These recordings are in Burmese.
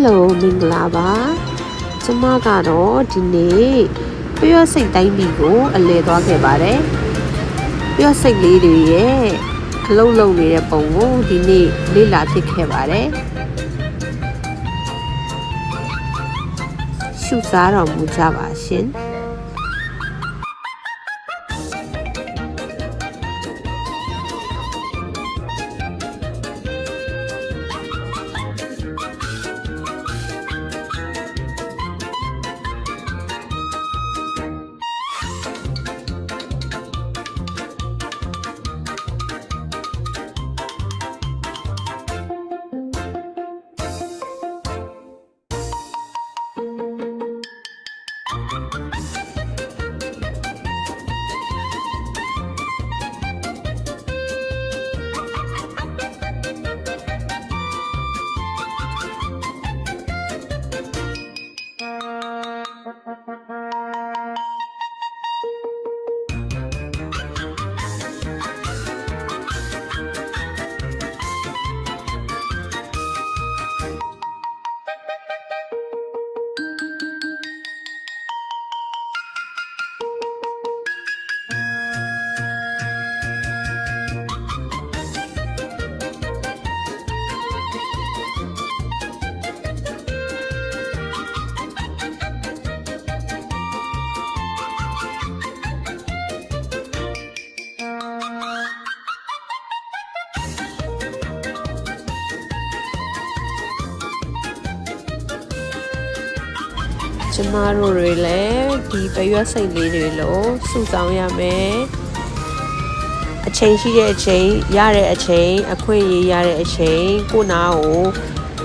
Hello မင်္ဂလာပါကျမကတော့ဒီနေ့ပျော့စိတ်တိုင်းပြည်ကိုအလဲသွားခဲ့ပါတယ်ပျော့စိတ်လေးတွေရဲ့အလုံးလုံးနေတဲ့ပုံကိုဒီနေ့လေ့လာဖြစ်ခဲ့ပါတယ်ရှုစားတော်မူကြပါရှင်ကျမတို့တွေလည်းဒီပရွက်စိတ်လေးတွေလို့စုဆောင်ရမယ်အချိန်ရှိတဲ့အချိန်ရတဲ့အချိန်အခွင့်အရေးရတဲ့အချိန်ကိုနာကို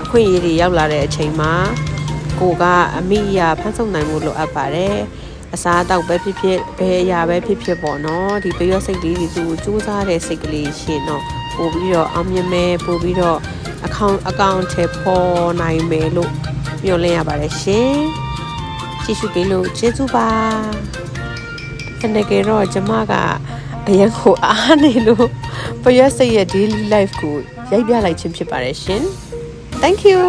အခွင့်အရေးတွေရောက်လာတဲ့အချိန်မှာကိုကအမိအရာဖန်ဆောင်နိုင်မှုလိုအပ်ပါတယ်အစားအသောက်ပဲဖြစ်ဖြစ်ဘယ်အရာပဲဖြစ်ဖြစ်ပေါ့နော်ဒီပရွက်စိတ်လေးတွေသူစူးစမ်းတဲ့စိတ်ကလေးရှင်တော့ပို့ပြီးတော့အောင်မြင်မယ်ပို့ပြီးတော့အကောင့်ထဲပေါ်နိုင်မယ်လို့မျှော်လင့်ရပါတယ်ရှင်ကြည့်ရှုပေးလို့ကျေးဇူးပါတကယ်တော့ကျမကအရင်ကိုအားနေလို့ပရွက်စိတ်ရဲ့ daily life ကိုရိုက်ပြလိုက်ခြင်းဖြစ်ပါတယ်ရှင် Thank you